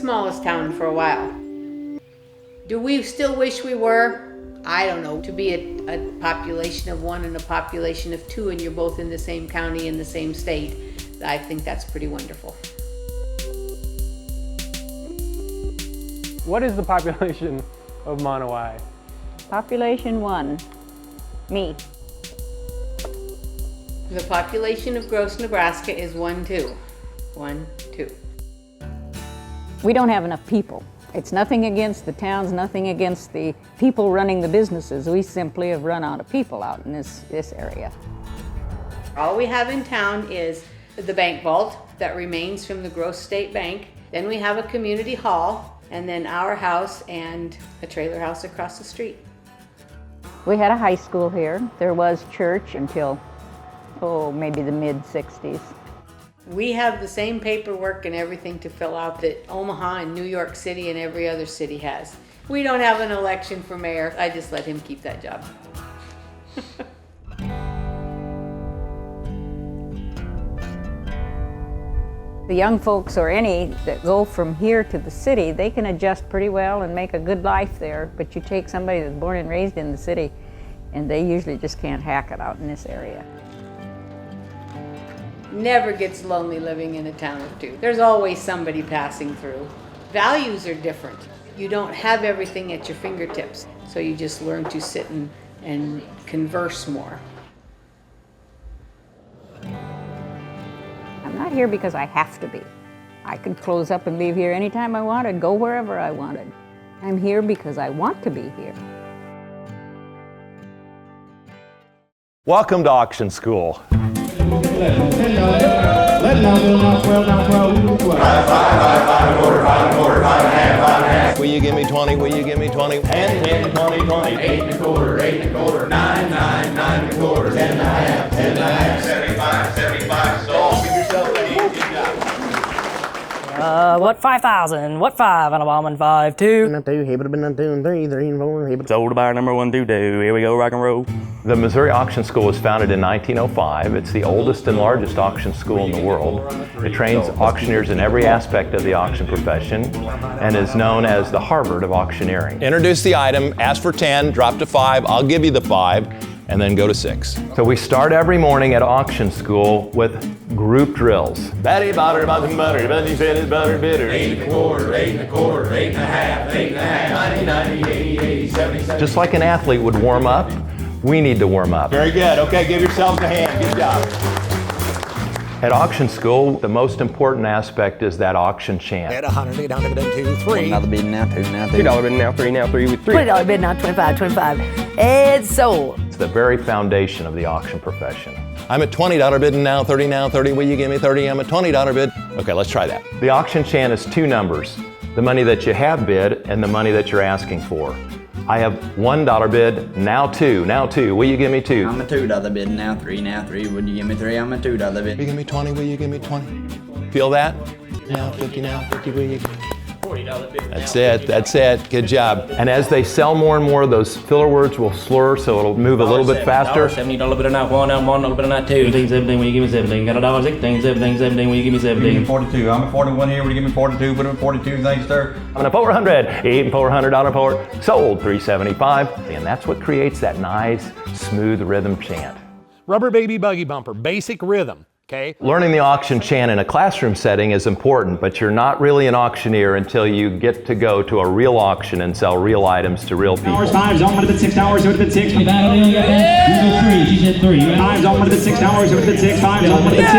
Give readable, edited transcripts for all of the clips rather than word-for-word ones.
smallest town for a while. Do we still wish we were? I don't know. To be a population of 1 and a population of 2 and you're both in the same county in the same state, I think that's pretty wonderful. What is the population of Monowai? Population 1, me. The population of Gross, Nebraska is 1-2. 1-2. We don't have enough people. It's nothing against the towns, nothing against the people running the businesses. We simply have run out of people out in this area. All we have in town is the bank vault that remains from the Gross State Bank. Then we have a community hall, and then our house and a trailer house across the street. We had a high school here. There was church until, maybe the mid-60s. We have the same paperwork and everything to fill out that Omaha and New York City and every other city has. We don't have an election for mayor. I just let him keep that job. The young folks or any that go from here to the city, they can adjust pretty well and make a good life there. But you take somebody that's born and raised in the city and they usually just can't hack it out in this area. Never gets lonely living in a town of 2. There's always somebody passing through. Values are different. You don't have everything at your fingertips, so you just learn to sit and converse more. I'm not here because I have to be. I could close up and leave here anytime I wanted, go wherever I wanted. I'm here because I want to be here. Welcome to Auction School. Will you give me 20? Will you give me 20? 10, 10, 20, 20. 8 and a quarter, 8 and a quarter. 9, 9, 9 and a quarter. 10 and a half, 10 and a half. 75, 75. So give yourself a good job. What 5,000? What 5 on a bomb and 5, 2? Not 2, he would have been not 2 and 3, 3 and 4. He Sold to buyer number 1, 2, 2. Here we go, rock and roll. The Missouri Auction School was founded in 1905. It's the oldest and largest auction school in the world. It trains auctioneers in every aspect of the auction profession and is known as the Harvard of auctioneering. Introduce the item, ask for 10, drop to 5, I'll give you the 5, and then go to 6. So we start every morning at auction school with group drills. Batty, butter, butter, butter, butter, butter, butter, bitter. 8 and a quarter, 8 and a quarter, 8 and a half, 8 and a half, 90, 90, 80, 80, 70, 70. Just like an athlete would warm up, we need to warm up. Very good. Okay, give yourselves a hand. Good job. At auction school, the most important aspect is that auction chant. At 100, 800, 2, 3. Another bid now, 2 now, 3. $2 bid now, 3 now, 3 with 3. $20 bid now, 25, 25. It's sold. It's the very foundation of the auction profession. I'm at $20 bidding now, 30 now, 30. Will you give me 30? I'm at $20 bid. Okay, let's try that. The auction chant is 2 numbers, the money that you have bid and the money that you're asking for. I have $1 bid, now 2, now 2. Will you give me 2? I'm a $2 bid now, 3 now, 3. Would you give me 3? I'm a $2 bid. Will you give me 20? Will you give me 20? Feel that? Now 50, now 50. Will you? $40 bid. That's it. That's it. Good job. And as they sell more and more, those filler words will slur, so it'll move a little bit faster. $70 bid now, $1 bid now, 2. 17, will you give me 17? Got a dollar 16, 17, 17. Will you give me 17? Give me 42. I'm at 41 here. Will you give me 42? Put it at 42. Thanks, sir. I'm at 400. Even $400 port. Sold $375. And that's what creates that nice, smooth rhythm chant. Rubber baby buggy bumper, basic rhythm. Okay. Learning the auction chant in a classroom setting is important, but you're not really an auctioneer until you get to go to a real auction and sell real items to real people. 5's on, would have been 6 hours, it would have been 6. You said 3, she said 3. 5's on, would have been 6 hours, it would have been 6. 5's on, would have been 6.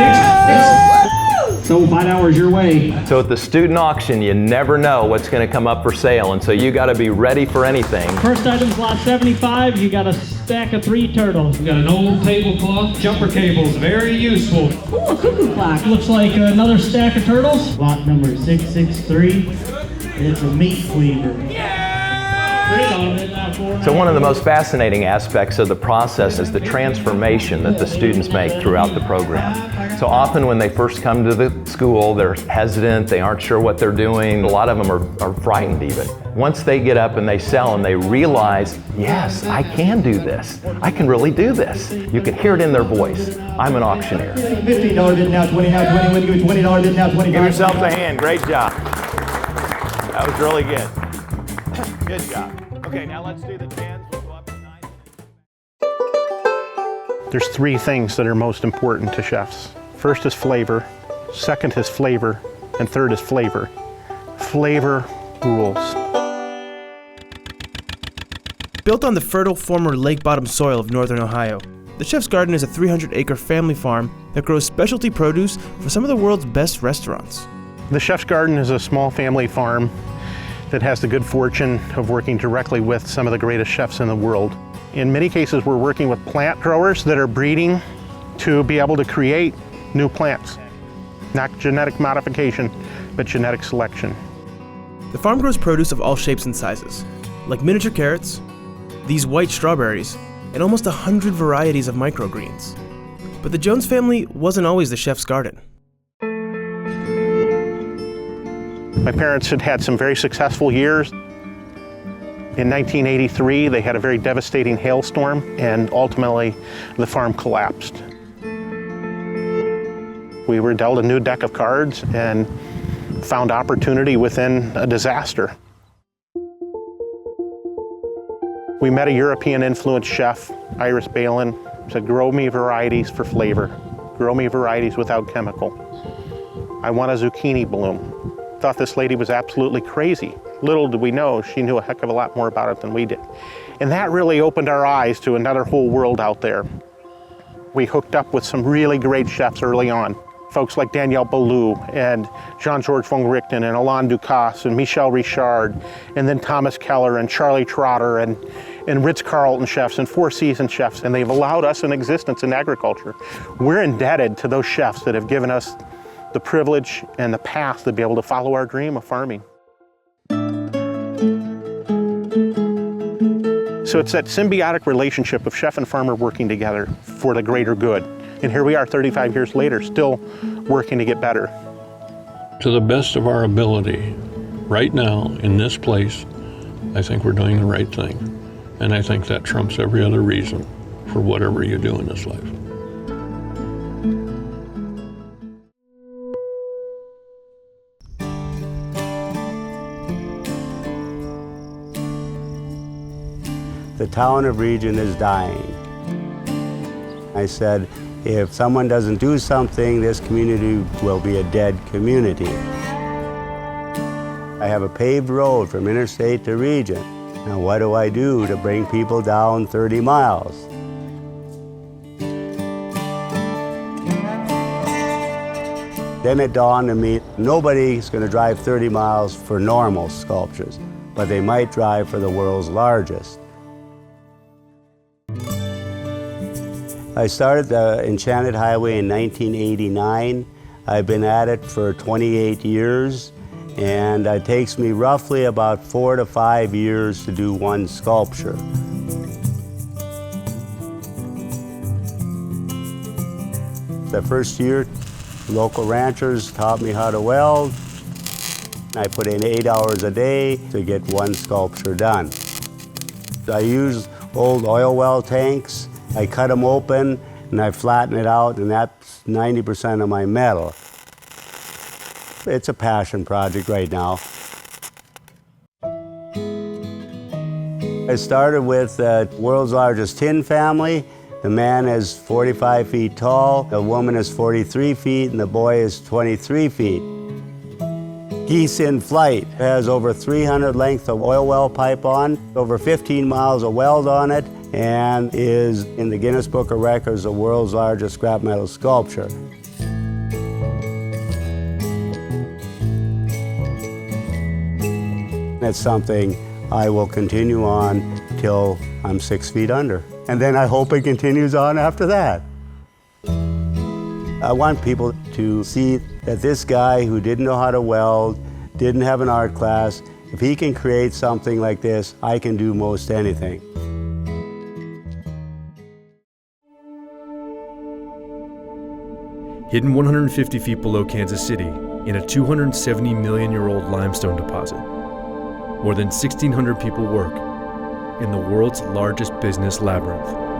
So 5 hours your way. So at the student auction, you never know what's going to come up for sale, and so you got to be ready for anything. First item's lot 75. You got a stack of 3 turtles. We got an old tablecloth, jumper cables, very useful. Ooh, a cuckoo clock. Looks like another stack of turtles. Lot number 663. It's a meat cleaver. So one of the most fascinating aspects of the process is the transformation that the students make throughout the program. So often when they first come to the school, they're hesitant, they aren't sure what they're doing. A lot of them are frightened even. Once they get up and they sell and they realize, yes, I can do this. I can really do this. You can hear it in their voice. I'm an auctioneer. $15 bid now, 20 now, 20. When you give me $20 bid now, 25. Give yourself a hand. Great job. That was really good. Good job. Okay, now let's do the 10s. We'll go up to 9. There's three things that are most important to chefs. First is flavor, second is flavor, and third is flavor. Flavor rules. Built on the fertile former lake-bottom soil of northern Ohio, the Chef's Garden is a 300-acre family farm that grows specialty produce for some of the world's best restaurants. The Chef's Garden is a small family farm that has the good fortune of working directly with some of the greatest chefs in the world. In many cases, we're working with plant growers that are breeding to be able to create new plants. Not genetic modification, but genetic selection. The farm grows produce of all shapes and sizes, like miniature carrots, these white strawberries, and almost 100 varieties of microgreens. But the Jones family wasn't always the chef's garden. My parents had had some very successful years. In 1983, they had a very devastating hailstorm, and ultimately the farm collapsed. We were dealt a new deck of cards and found opportunity within a disaster. We met a European-influenced chef, Iris Balin, said, grow me varieties for flavor. Grow me varieties without chemical. I want a zucchini bloom. Thought this lady was absolutely crazy. Little did we know, she knew a heck of a lot more about it than we did. And that really opened our eyes to another whole world out there. We hooked up with some really great chefs early on. Folks like Daniel Boulou and Jean-Georges von Richten and Alain Ducasse and Michel Richard, and then Thomas Keller and Charlie Trotter and Ritz-Carlton chefs and Four Seasons chefs, and they've allowed us an existence in agriculture. We're indebted to those chefs that have given us the privilege and the path to be able to follow our dream of farming. So it's that symbiotic relationship of chef and farmer working together for the greater good. And here we are 35 years later, still working to get better. To the best of our ability, right now, in this place, I think we're doing the right thing. And I think that trumps every other reason for whatever you do in this life. The town of Region is dying. I said, if someone doesn't do something, this community will be a dead community. I have a paved road from interstate to Region. Now what do I do to bring people down 30 miles? Then it dawned on me, nobody's going to drive 30 miles for normal sculptures, but they might drive for the world's largest. I started the Enchanted Highway in 1989. I've been at it for 28 years, and it takes me roughly about 4 to 5 years to do one sculpture. The first year, local ranchers taught me how to weld. I put in 8 hours a day to get one sculpture done. I use old oil well tanks. I cut them open and I flatten it out, and that's 90% of my metal. It's a passion project right now. I started with the world's largest tin family. The man is 45 feet tall, the woman is 43 feet, and the boy is 23 feet. Geese in Flight has over 300 lengths of oil well pipe on, over 15 miles of weld on it, and is in the Guinness Book of Records the world's largest scrap metal sculpture. That's something I will continue on till I'm 6 feet under. And then I hope it continues on after that. I want people to see that this guy who didn't know how to weld, didn't have an art class, if he can create something like this, I can do most anything. Hidden 150 feet below Kansas City in a 270-million-year-old limestone deposit, more than 1,600 people work in the world's largest business labyrinth.